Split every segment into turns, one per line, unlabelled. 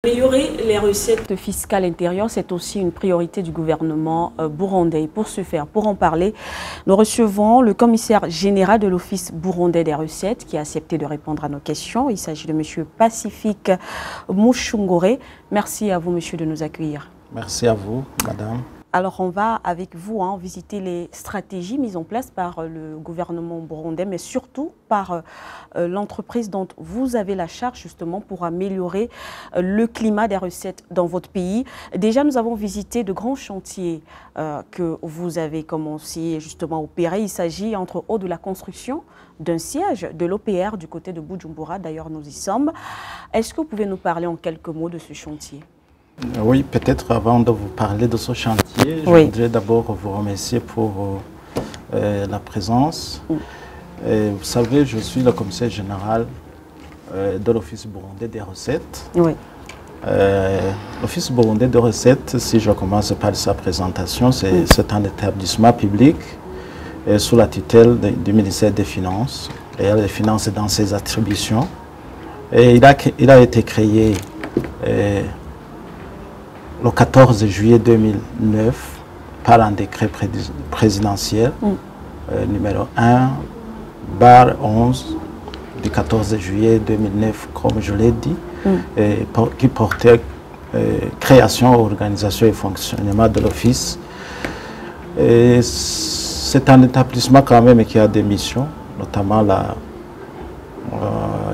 Améliorer les recettes fiscales intérieures, c'est aussi une priorité du gouvernement burundais. Pour ce faire, pour en parler, nous recevons le commissaire général de l'Office burundais des recettes qui a accepté de répondre à nos questions. Il s'agit de M. Pacifique Mushungore. Merci à vous, monsieur, de nous accueillir.
Merci à vous, madame.
Alors, on va avec vous visiter les stratégies mises en place par le gouvernement burundais, mais surtout par l'entreprise dont vous avez la charge justement pour améliorer le climat des recettes dans votre pays. Déjà, nous avons visité de grands chantiers que vous avez commencé justement à opérer. Il s'agit entre autres de la construction d'un siège de l'OPR du côté de Bujumbura. D'ailleurs, nous y sommes. Est-ce que vous pouvez nous parler en quelques mots de ce chantier ?
Oui, peut-être avant de vous parler de ce chantier, je voudrais d'abord vous remercier pour la présence. Vous savez, je suis le commissaire général de l'Office burundais des recettes.
Oui.
L'Office burundais des recettes, si je commence par sa présentation, c'est un établissement public sous la tutelle du ministère des Finances. Et les finances dans ses attributions. Et il a été créé le 14 juillet 2009 par un décret présidentiel numéro 1/11 du 14 juillet 2009, comme je l'ai dit, qui portait création, organisation et fonctionnement de l'office. C'est un établissement quand même qui a des missions, notamment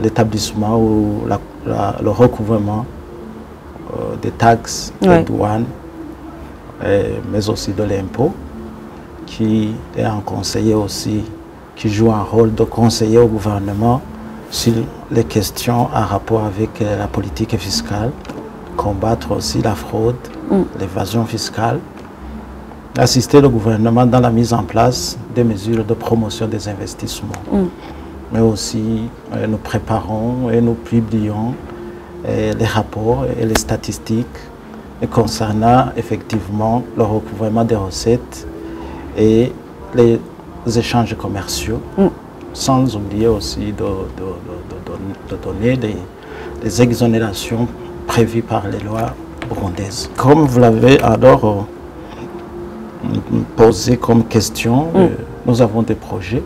l'établissement ou le recouvrement des taxes, des douanes, mais aussi de l'impôt, qui est un conseiller aussi, qui joue un rôle de conseiller au gouvernement sur les questions en rapport avec la politique fiscale, combattre aussi la fraude, l'évasion fiscale, assister le gouvernement dans la mise en place des mesures de promotion des investissements. Mais aussi, nous préparons et nous publions les rapports et les statistiques concernant effectivement le recouvrement des recettes et les échanges commerciaux, sans oublier aussi de donner les exonérations prévues par les lois burundaises. Comme vous l'avez alors posé comme question, nous avons des projets.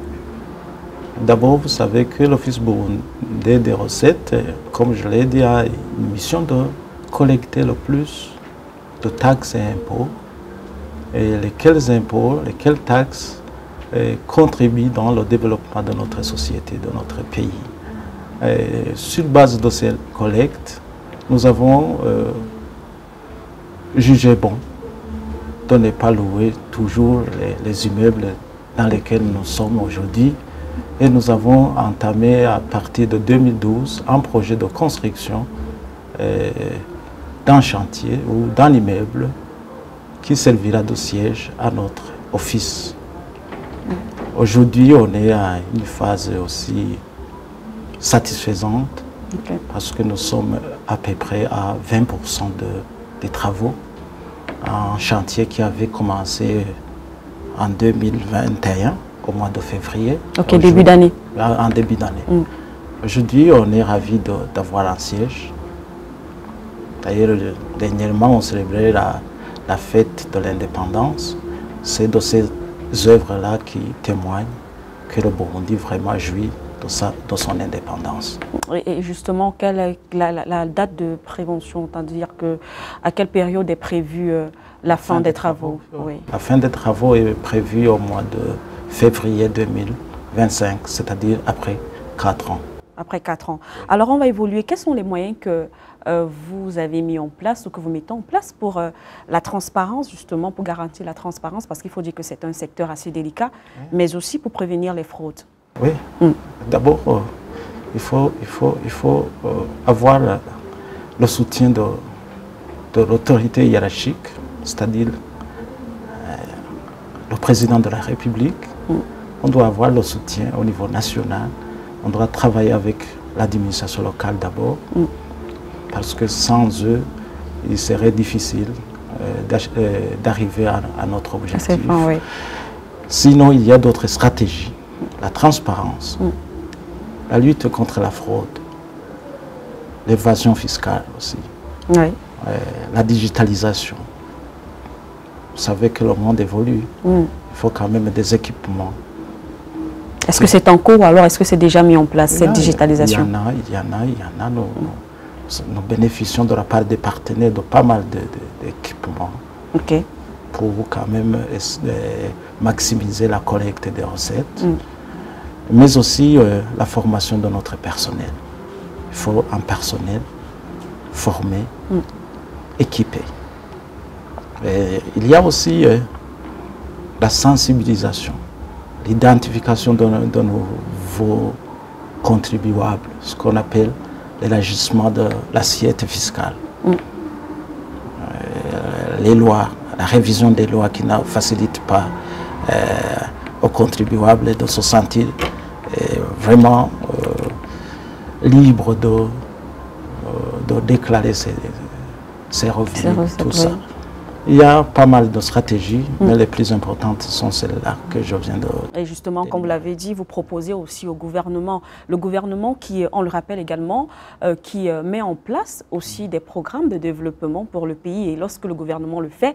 D'abord, vous savez que l'Office burundais des recettes, comme je l'ai dit, a une mission de collecter le plus de taxes et impôts. Et lesquels impôts, lesquelles taxes contribuent dans le développement de notre société, de notre pays. Et sur base de ces collectes, nous avons jugé bon de ne pas louer toujours les immeubles dans lesquels nous sommes aujourd'hui. Et nous avons entamé à partir de 2012 un projet de construction d'un chantier ou d'un immeuble qui servira de siège à notre office. Aujourd'hui, on est à une phase aussi satisfaisante parce que nous sommes à peu près à 20% des travaux. Un chantier qui avait commencé en 2021. Au mois de février.
Ok, début d'année.
En début d'année. Aujourd'hui, on est ravis d'avoir un siège. D'ailleurs, dernièrement, on célébrait la fête de l'indépendance. C'est de ces œuvres-là qui témoignent que le Burundi vraiment jouit de son indépendance.
Et justement, quelle est la date de prévention? C'est-à-dire à quelle période est prévue la fin des travaux?
La fin des travaux est prévue au mois de février 2025, c'est-à-dire après 4 ans.
Après 4 ans. Alors, on va évoluer. Quels sont les moyens que vous avez mis en place ou que vous mettez en place pour la transparence, justement, pour garantir la transparence? Parce qu'il faut dire que c'est un secteur assez délicat, mais aussi pour prévenir les fraudes.
Oui. D'abord, il faut avoir le soutien de l'autorité hiérarchique, c'est-à-dire le président de la République. On doit avoir le soutien au niveau national. On doit travailler avec l'administration locale d'abord, parce que sans eux, il serait difficile d'arriver à notre objectif. Sinon, il y a d'autres stratégies. La transparence, la lutte contre la fraude, l'évasion fiscale aussi,
Oui.
La digitalisation. Vous savez que le monde évolue. Il faut quand même des équipements.
Est-ce que c'est en cours ou alors est-ce que c'est déjà mis en place, cette digitalisation?
Il y en a. Nous bénéficions de la part des partenaires de pas mal d'équipements pour quand même maximiser la collecte des recettes, mais aussi la formation de notre personnel. Il faut un personnel formé, équipé. Et il y a aussi la sensibilisation, l'identification de nouveaux contribuables, ce qu'on appelle l'élargissement de l'assiette fiscale. Les lois, la révision des lois qui ne facilitent pas aux contribuables de se sentir vraiment libres de déclarer ses revenus, tout ça. Il y a pas mal de stratégies, mais les plus importantes sont celles-là que je viens de...
Et justement, comme vous l'avez dit, vous proposez aussi au gouvernement, le gouvernement qui, on le rappelle également, qui met en place aussi des programmes de développement pour le pays. Et lorsque le gouvernement le fait,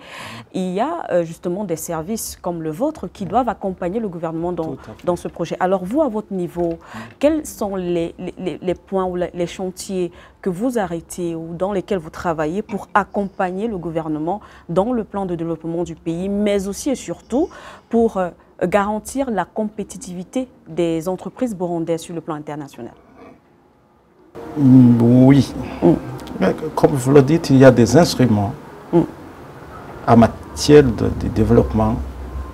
il y a justement des services comme le vôtre qui doivent accompagner le gouvernement dans ce projet. Alors vous, à votre niveau, quels sont les points ou les chantiers que vous arrêtez ou dans lesquels vous travaillez pour accompagner le gouvernement dans le plan de développement du pays, mais aussi et surtout pour garantir la compétitivité des entreprises burundaises sur le plan international?
Oui. Comme vous le dites, il y a des instruments en matière de développement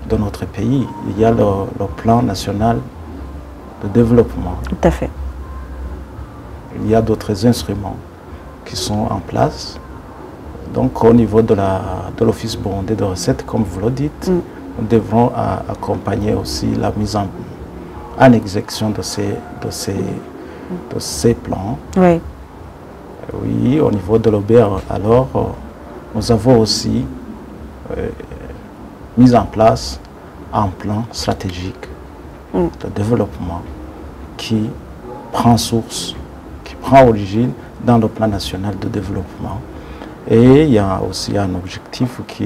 de notre pays. Il y a le plan national de développement.
Tout à fait.
Il y a d'autres instruments qui sont en place. Donc au niveau de l'Office burundais de recettes, comme vous le dites, nous devrons accompagner aussi la mise en exécution de ces plans.
Oui.
Oui, au niveau de l'OBR, alors, nous avons aussi mis en place un plan stratégique de développement qui prend source, qui prend origine dans le plan national de développement. Et il y a aussi un objectif qui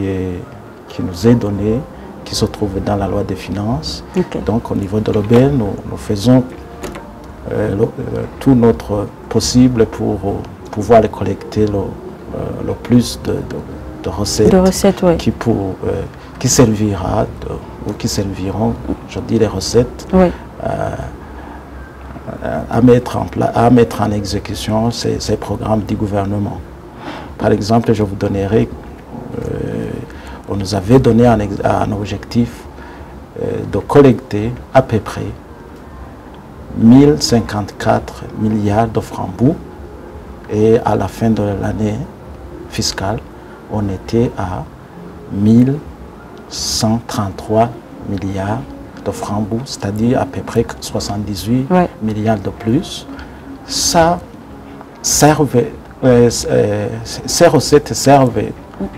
nous est donné, qui se trouve dans la loi des finances. Donc au niveau de l'OBR, nous faisons tout notre possible pour pouvoir collecter le plus de recettes, qui servira ou qui serviront, je dis les recettes, à mettre en exécution ces programmes du gouvernement. Par exemple, je vous donnerai, on nous avait donné un objectif de collecter à peu près 1054 milliards de francs bouts, et à la fin de l'année fiscale, on était à 1133 milliards de francs bouts, c'est-à-dire à peu près 78 milliards de plus. Ça servait, ces recettes servent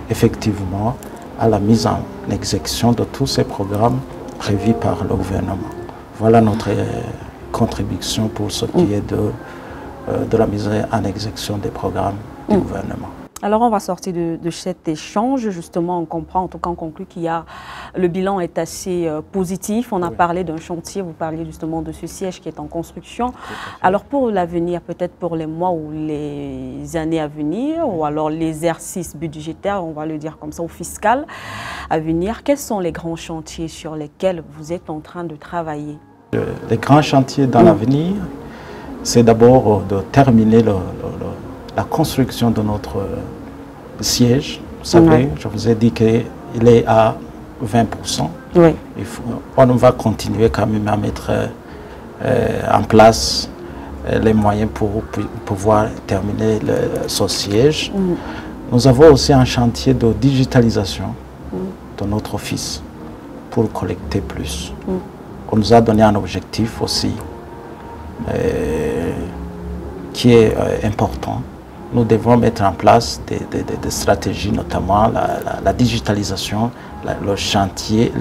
effectivement à la mise en exécution de tous ces programmes prévus par le gouvernement. Voilà notre contribution pour ce qui est de la mise en exécution des programmes du gouvernement.
Alors on va sortir de cet échange, justement on comprend, en tout cas on conclut qu'il y a, le bilan est assez positif. On a parlé d'un chantier, vous parliez justement de ce siège qui est en construction. Alors pour l'avenir, peut-être pour les mois ou les années à venir, ou alors l'exercice budgétaire, on va le dire comme ça, ou fiscal à venir, quels sont les grands chantiers sur lesquels vous êtes en train de travailler?
Les grands chantiers dans l'avenir, c'est d'abord de terminer la construction de notre siège. Vous savez, je vous ai dit qu'il est à 20%. On va continuer quand même à mettre en place les moyens pour pouvoir terminer ce siège. Nous avons aussi un chantier de digitalisation de notre office pour collecter plus. On nous a donné un objectif aussi qui est important. Nous devons mettre en place des stratégies, notamment la digitalisation, le chantier,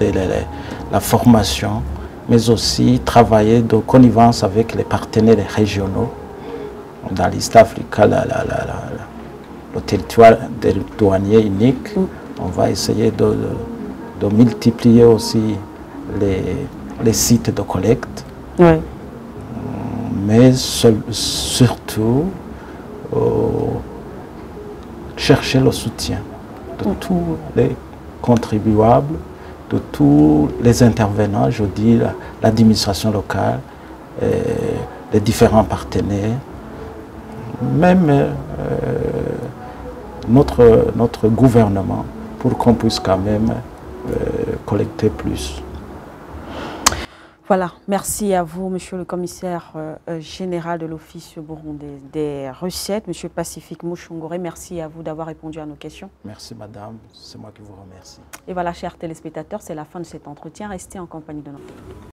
la formation, mais aussi travailler de connivence avec les partenaires régionaux. Dans l'East Africa, le territoire douanier unique. On va essayer de multiplier aussi les sites de collecte.
Oui.
Mais surtout chercher le soutien de tous les contribuables, de tous les intervenants, je dis l'administration locale, les différents partenaires, même notre gouvernement, pour qu'on puisse quand même collecter plus.
Voilà, merci à vous, monsieur le commissaire général de l'Office burundais des recettes, monsieur Pacifique Mushongore. Merci à vous d'avoir répondu à nos questions.
Merci madame, c'est moi qui vous remercie.
Et voilà, chers téléspectateurs, c'est la fin de cet entretien. Restez en compagnie de notre